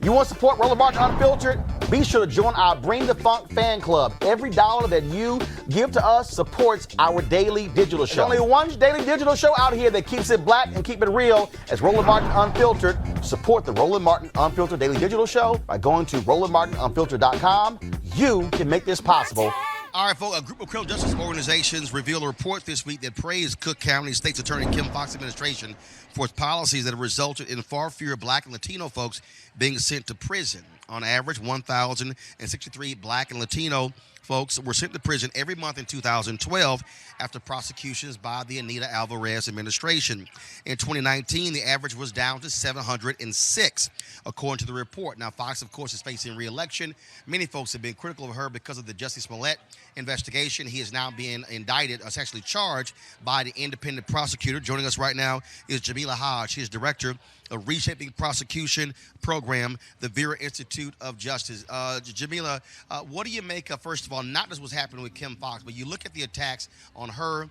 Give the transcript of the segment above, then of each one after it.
You want to support Roland Martin Unfiltered? Be sure to join our Bring the Funk fan club. Every dollar that you give to us supports our daily digital show. There's only one daily digital show out here that keeps it black and keep it real as Roland Martin Unfiltered. Support the Roland Martin Unfiltered daily digital show by going to RolandMartinUnfiltered.com. You can make this possible. All right, folks, a group of criminal justice organizations revealed a report this week that praised Cook County State's Attorney Kim Foxx administration for its policies that have resulted in far fewer Black and Latino folks being sent to prison. On average, 1,063 Black and Latino folks were sent to prison every month in 2012 after prosecutions by the Anita Alvarez administration. In 2019, the average was down to 706, according to the report. Now, Foxx, of course, is facing re-election. Many folks have been critical of her because of the Jussie Smollett investigation. He is now being indicted, essentially charged by the independent prosecutor. Joining us right now is Jamila Hodge. She is director of Reshaping Prosecution Program, the Vera Institute of Justice. Jamila, what do you make of, first of all, not just what's happening with Kim Foxx, but you look at the attacks on her,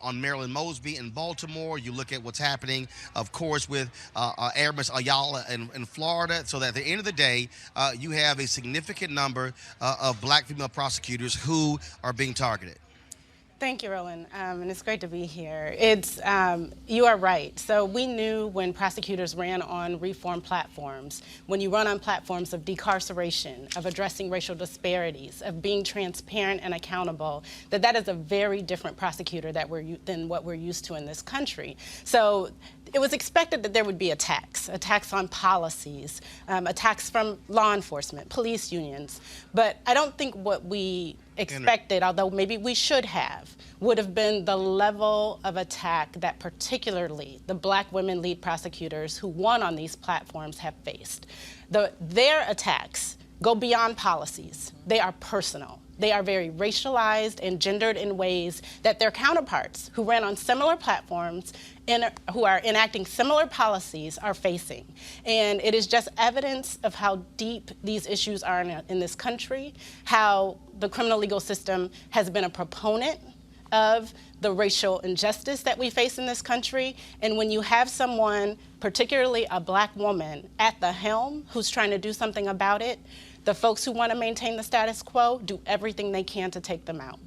on Marilyn Mosby in Baltimore. You look at what's happening, of course, with Alvarez Ayala in Florida. So that at the end of the day, you have a significant number of Black female prosecutors who are being targeted. Thank you, Roland, and it's great to be here. You are right. So we knew when prosecutors ran on reform platforms, when you run on platforms of decarceration, of addressing racial disparities, of being transparent and accountable, that is a very different prosecutor than what we're used to in this country. So it was expected that there would be attacks on policies, attacks from law enforcement, police unions. But I don't think what we expected, although maybe we should have, would have been the level of attack that particularly the Black women lead prosecutors who won on these platforms have faced. Their attacks go beyond policies. They are personal. They are very racialized and gendered in ways that their counterparts who ran on similar platforms and who are enacting similar policies are facing. And it is just evidence of how deep these issues are in this country, how the criminal legal system has been a proponent of the racial injustice that we face in this country. And when you have someone, particularly a Black woman, at the helm who's trying to do something about it, the folks who want to maintain the status quo do everything they can to take them out.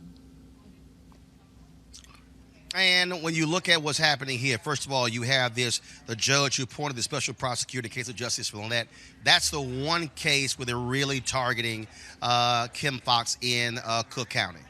And when you look at what's happening here, first of all, you have the judge who appointed the special prosecutor in the case of Jussie Smollett. That's the one case where they're really targeting Kim Foxx in Cook County.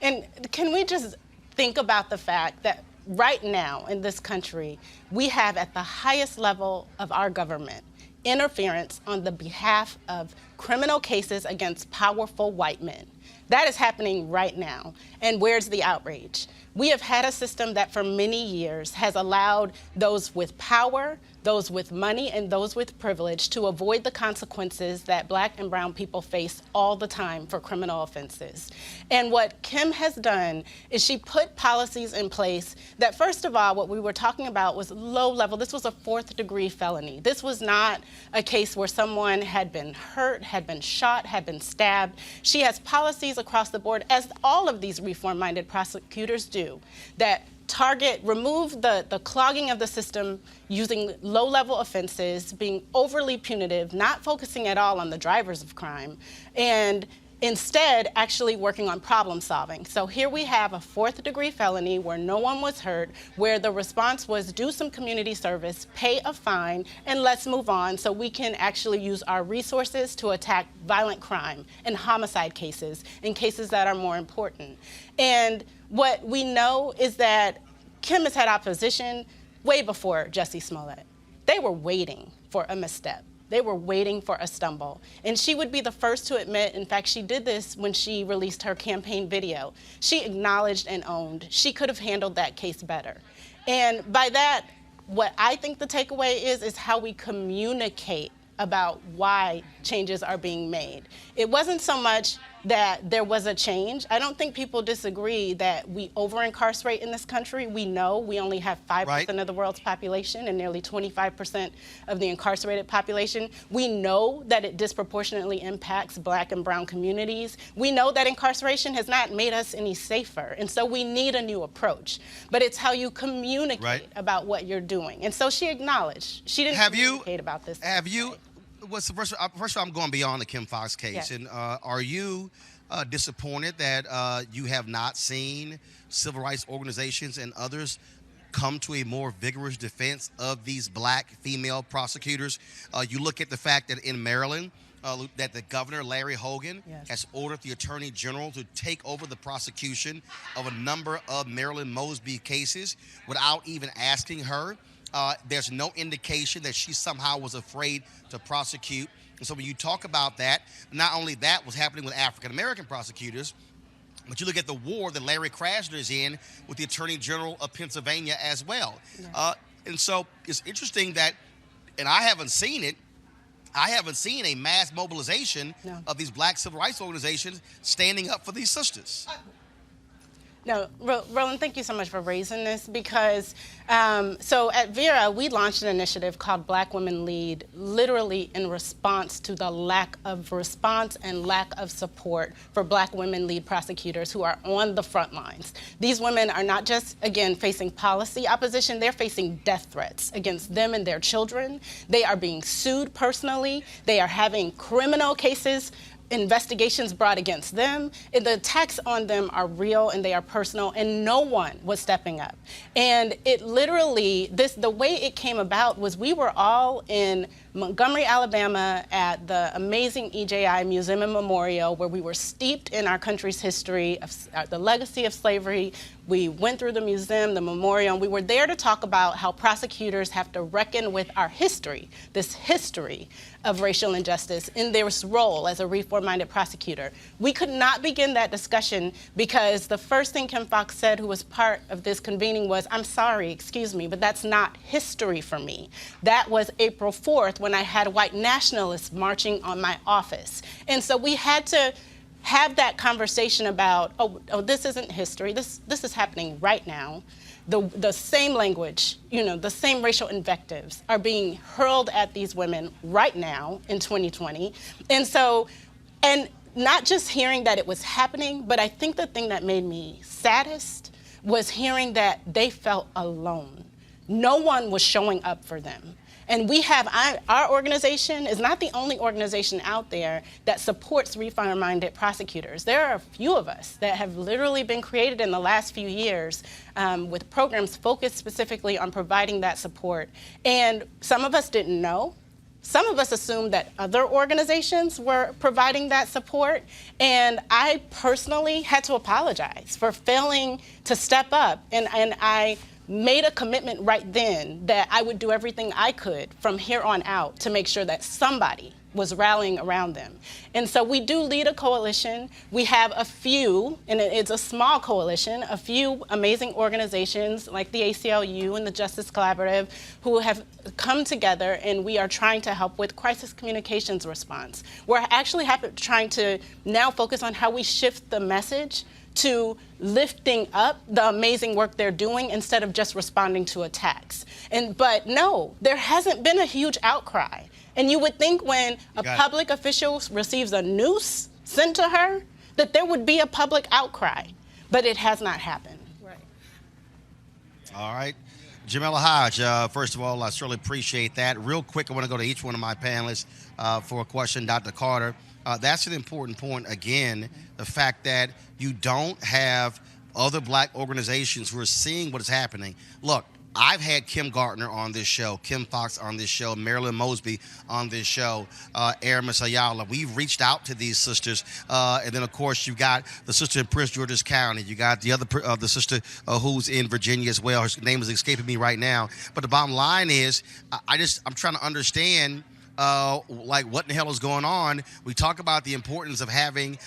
And can we just think about the fact that right now in this country, we have at the highest level of our government interference on the behalf of criminal cases against powerful white men. That is happening right now. And where's the outrage? We have had a system that for many years has allowed those with power, those with money, and those with privilege to avoid the consequences that Black and brown people face all the time for criminal offenses. And what Kim has done is she put policies in place that, first of all, what we were talking about was low level. This was a 4th-degree felony. This was not a case where someone had been hurt, had been shot, had been stabbed. She has policies across the board, as all of these reform-minded prosecutors do, that remove the clogging of the system using low-level offenses, being overly punitive, not focusing at all on the drivers of crime, and instead actually working on problem solving. So here we have a 4th-degree felony where no one was hurt, where the response was do some community service, pay a fine, and let's move on so we can actually use our resources to attack violent crime and homicide cases and cases that are more important. And what we know is that Kim has had opposition way before Jussie Smollett. They were waiting for a misstep. They were waiting for a stumble. And she would be the first to admit, in fact, she did this when she released her campaign video. She acknowledged and owned she could have handled that case better. And by that, what I think the takeaway is how we communicate about why changes are being made. It wasn't so much that there was a change. I don't think people disagree that we over-incarcerate in this country. We know we only have 5% of the world's population and nearly 25% of the incarcerated population. We know that it disproportionately impacts Black and brown communities. We know that incarceration has not made us any safer, and so we need a new approach. But it's how you communicate about what you're doing. And so she acknowledged. She didn't communicate about this. first of all, I'm going beyond the Kim Foxx case. Yes. And are you disappointed that you have not seen civil rights organizations and others come to a more vigorous defense of these black female prosecutors? You look at the fact that in Maryland, that the governor, Larry Hogan, Yes. has ordered the attorney general to take over the prosecution of a number of Marilyn Mosby cases without even asking her. There's no indication that she somehow was afraid to prosecute. And so when you talk about that, not only that was happening with African-American prosecutors, but you look at the war that Larry Krasner is in with the Attorney General of Pennsylvania as well. Yeah. And so it's interesting that, and I haven't seen it, I haven't seen a mass mobilization of these black civil rights organizations standing up for these sisters. No, Roland, thank you so much for raising this because, so at Vera, we launched an initiative called Black Women Lead, literally in response to the lack of response and lack of support for black women lead prosecutors who are on the front lines. These women are not just, again, facing policy opposition, they're facing death threats against them and their children. They are being sued personally. They are having criminal cases, investigations brought against them. The attacks on them are real and they are personal, and no one was stepping up. And it literally, the way it came about was we were all in Montgomery, Alabama at the amazing EJI Museum and Memorial, where we were steeped in our country's history, of the legacy of slavery. We went through the museum, the memorial, and we were there to talk about how prosecutors have to reckon with our history, this history of racial injustice in their role as a reform-minded prosecutor. We could not begin that discussion because the first thing Kim Foxx said, who was part of this convening, was, "I'm sorry, excuse me, but that's not history for me." That was April 4th when I had white nationalists marching on my office. And so we had to have that conversation about, oh, this isn't history. This is happening right now. The same language, the same racial invectives are being hurled at these women right now in 2020. And so, and not just hearing that it was happening, but I think the thing that made me saddest was hearing that they felt alone. No one was showing up for them. And we have, our organization is not the only organization out there that supports reform-minded prosecutors. There are a few of us that have literally been created in the last few years with programs focused specifically on providing that support. And some of us didn't know. Some of us assumed that other organizations were providing that support. And I personally had to apologize for failing to step up. And I made a commitment right then that I would do everything I could from here on out to make sure that somebody was rallying around them. And so we do lead a coalition. We have a few, and it's a small coalition, a few amazing organizations like the ACLU and the Justice Collaborative who have come together, and we are trying to help with crisis communications response. We're actually trying to now focus on how we shift the message to lifting up the amazing work they're doing instead of just responding to attacks. But no, there hasn't been a huge outcry. And you would think when a public official receives a noose sent to her, that there would be a public outcry. But it has not happened. Right. All right. Jamila Hodge, first of all, I certainly appreciate that. Real quick, I want to go to each one of my panelists for a question. Dr. Carter, that's an important point, again, the fact that you don't have other black organizations who are seeing what is happening. Look, I've had Kim Gardner on this show, Kim Foxx on this show, Marilyn Mosby on this show, Aramis Ayala. We've reached out to these sisters. And then, of course, you got the sister in Prince George's County. You got the other, the sister who's in Virginia as well. Her name is escaping me right now. But the bottom line is, I'm trying to understand like what in the hell is going on. We talk about the importance of having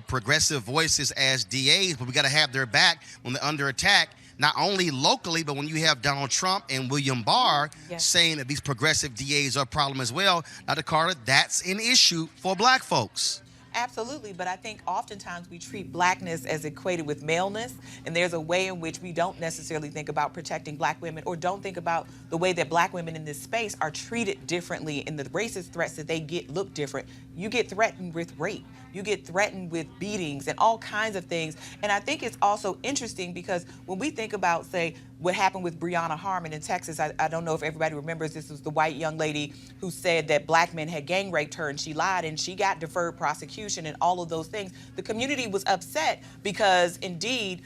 progressive voices as DAs, but we got to have their back when they're under attack, not only locally, but when you have Donald Trump and William Barr saying that these progressive DAs are a problem as well. Dr. Carter, that's an issue for black folks. Absolutely, but I think oftentimes we treat blackness as equated with maleness, and there's a way in which we don't necessarily think about protecting black women or don't think about the way that black women in this space are treated differently and the racist threats that they get look different. You get threatened with rape. You get threatened with beatings and all kinds of things. And I think it's also interesting because when we think about, say, what happened with Breonna Harmon in Texas. I don't know if everybody remembers, this was the white young lady who said that black men had gang raped her, and she lied, and she got deferred prosecution and all of those things. The community was upset because, indeed,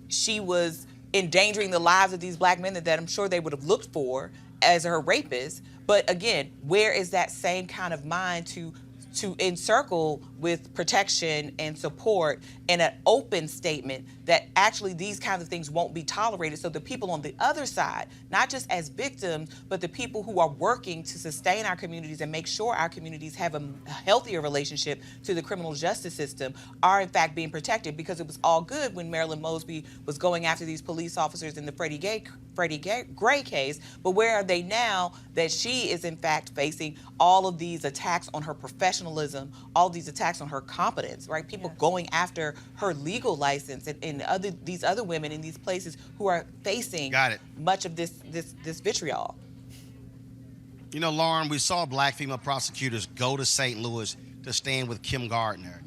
she was endangering the lives of these black men that I'm sure they would have looked for as her rapist. But again, where is that same kind of mind to encircle with protection and support and an open statement that actually these kinds of things won't be tolerated, so the people on the other side, not just as victims, but the people who are working to sustain our communities and make sure our communities have a healthier relationship to the criminal justice system, are in fact being protected? Because it was all good when Marilyn Mosby was going after these police officers in the Freddie Gray case, but where are they now that she is in fact facing all of these attacks on her professionalism, all of these attacks on her competence, right? People going after her legal license and these other women in these places who are facing much of this vitriol. You know, Lauren, we saw black female prosecutors go to St. Louis to stand with Kim Gardner.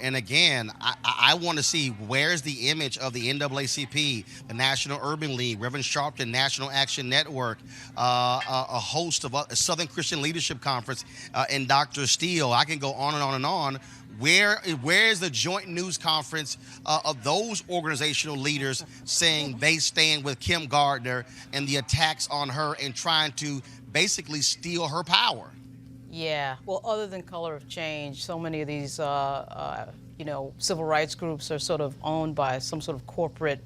And again, I want to see where's the image of the NAACP, the National Urban League, Reverend Sharpton National Action Network, a host of a Southern Christian Leadership Conference, and Dr. Steele. I can go on and on and on. Where's the joint news conference of those organizational leaders saying they stand with Kim Gardner and the attacks on her and trying to basically steal her power? Yeah, well, other than Color of Change, so many of these, civil rights groups are sort of owned by some sort of corporate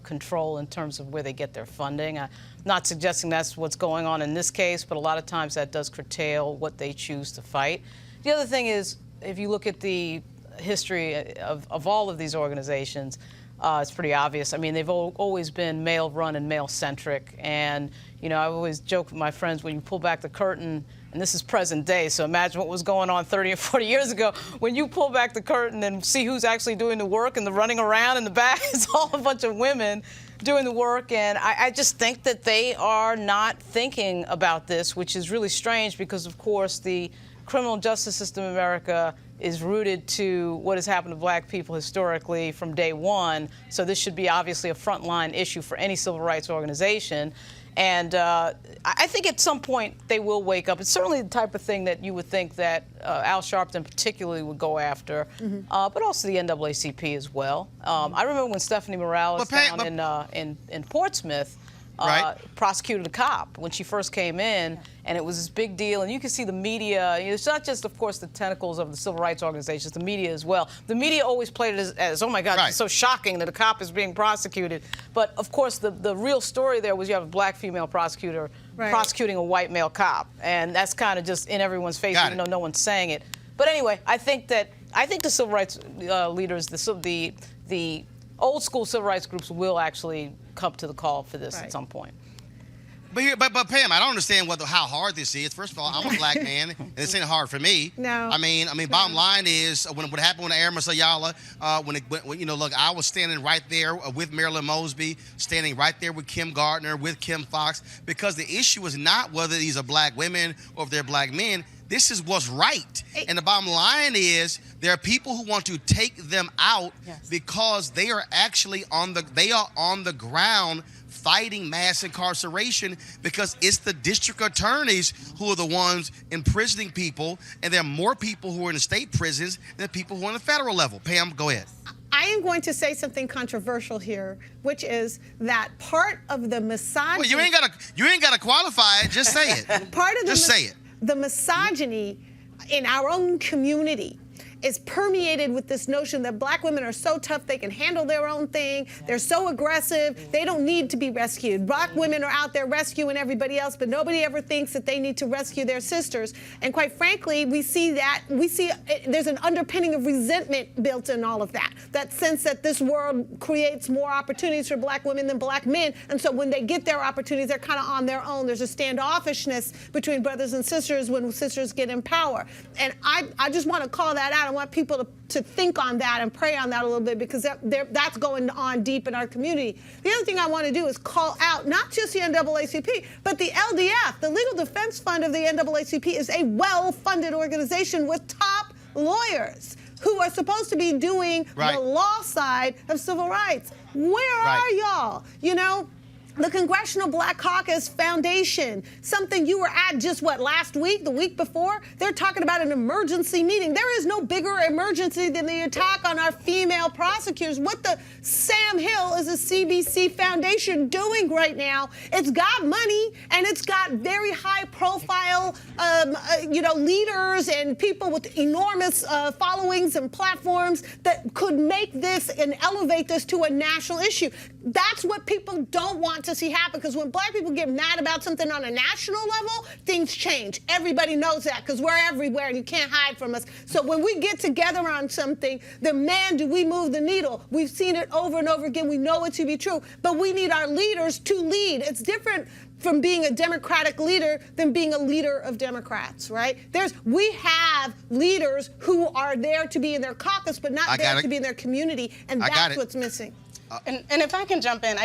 control in terms of where they get their funding. I'm not suggesting that's what's going on in this case, but a lot of times that does curtail what they choose to fight. The other thing is, if you look at the history of all of these organizations, it's pretty obvious. I mean, they've always been male-run and male-centric. And, I always joke with my friends, when you pull back the curtain, and this is present day, so imagine what was going on 30 or 40 years ago. When you pull back the curtain and see who's actually doing the work and the running around in the back, it's all a bunch of women doing the work. And I just think that they are not thinking about this, which is really strange because, of course, the criminal justice system in America is rooted to what has happened to black people historically from day one. So this should be obviously a frontline issue for any civil rights organization. And I think at some point they will wake up. It's certainly the type of thing that you would think that Al Sharpton particularly would go after, but also the NAACP as well. I remember when Stephanie Morales down in Portsmouth prosecuted a cop when she first came in, and it was this big deal. And you can see the media. It's not just, of course, the tentacles of the civil rights organizations, the media as well. The media always played it as oh my God, it's so shocking that a cop is being prosecuted. But of course, the real story there was you have a black female prosecutor prosecuting a white male cop, and that's kind of just in everyone's face, even though no one's saying it. But anyway, I think the civil rights leaders, the old school civil rights groups will actually come to the call for this at some point. But Pam, I don't understand how hard this is. First of all, I'm a black man, and this ain't hard for me. No. I mean, bottom line is what happened with Aramis Ayala. Look, I was standing right there with Marilyn Mosby, standing right there with Kim Gardner, with Kim Foxx, because the issue is not whether these are black women or if they're black men. This is what's right. And the bottom line is there are people who want to take them out because they are actually on the ground fighting mass incarceration, because it's the district attorneys who are the ones imprisoning people, and there are more people who are in the state prisons than people who are on the federal level. Pam, go ahead. I am going to say something controversial here, which is that part of the misogyny. Well, you ain't gotta qualify it. Just say it. Say it. The misogyny in our own community is permeated with this notion that black women are so tough they can handle their own thing. They're so aggressive, they don't need to be rescued. Black women are out there rescuing everybody else, but nobody ever thinks that they need to rescue their sisters. And quite frankly, we see there's an underpinning of resentment built in all of that. That sense that this world creates more opportunities for black women than black men. And so when they get their opportunities, they're kind of on their own. There's a standoffishness between brothers and sisters when sisters get in power. And I just want to call that out. I want people to think on that and pray on that a little bit, because that's going on deep in our community. The other thing I want to do is call out not just the NAACP, but the LDF. The Legal Defense Fund of the NAACP is a well-funded organization with top lawyers. who are supposed to be doing the law side of civil rights. Where are y'all? You know? The Congressional Black Caucus Foundation, something you were at just last week, the week before, they're talking about an emergency meeting. There is no bigger emergency than the attack on our female prosecutors. What the Sam Hill is a CBC Foundation doing right now? It's got money and it's got very high profile, leaders and people with enormous followings and platforms that could make this and elevate this to a national issue. That's what people don't want to see happen, because when black people get mad about something on a national level, things change. Everybody knows that because we're everywhere and you can't hide from us. So when we get together on something, then man, do we move the needle. We've seen it over and over again. We know it to be true, but we need our leaders to lead. It's different from being a Democratic leader than being a leader of Democrats, right? We have leaders who are there to be in their caucus, but not there to be in their community, and that's what's missing. And if I can jump in,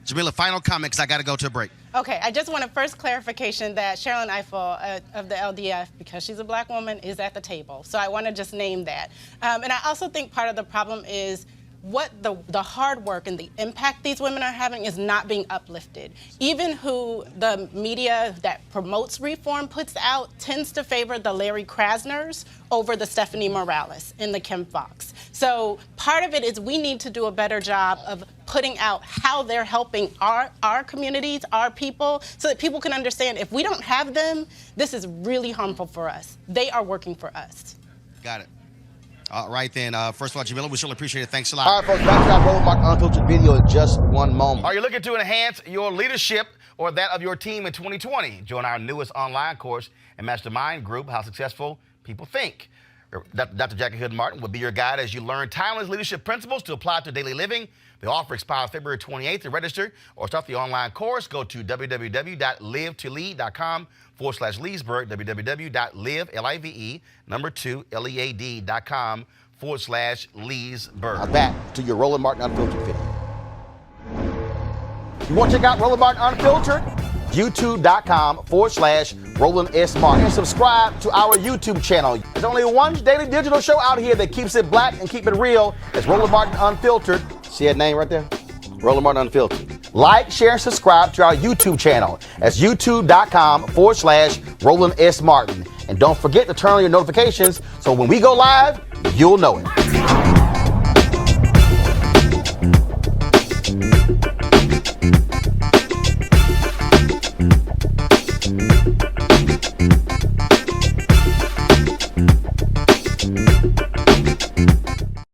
Jamila, final comment, because I got to go to a break. Okay, I just want a first clarification that Sharon Eiffel of the LDF, because she's a black woman, is at the table. So I want to just name that. And I also think part of the problem is what the hard work and the impact these women are having is not being uplifted. Even who the media that promotes reform puts out tends to favor the Larry Krasners over the Stephanie Morales and the Kim Foxx. So part of it is we need to do a better job of putting out how they're helping our communities, our people, so that people can understand if we don't have them, this is really harmful for us. They are working for us. Got it. All right, then. First of all, Jamila, we certainly appreciate it. Thanks a lot. All right, folks, back to our Roland Martin Unfiltered video in just one moment. Are you looking to enhance your leadership or that of your team in 2020? Join our newest online course and mastermind group, How Successful People Think. Dr. Jackie Hood Martin will be your guide as you learn timeless leadership principles to apply to daily living. The offer expires February 28th. To register or start the online course, go to www.live2lead.com/Leesburg, www.live2lead.com/Leesburg. Now back to your Roland Martin Unfiltered video. You want to check out Roland Martin Unfiltered? YouTube.com/Roland S. Martin. And subscribe to our YouTube channel. There's only one daily digital show out here that keeps it black and keep it real. It's Roland Martin Unfiltered. See that name right there? Roland Martin Unfiltered. Like, share, and subscribe to our YouTube channel. That's youtube.com/Roland S. Martin. And don't forget to turn on your notifications so when we go live, you'll know it.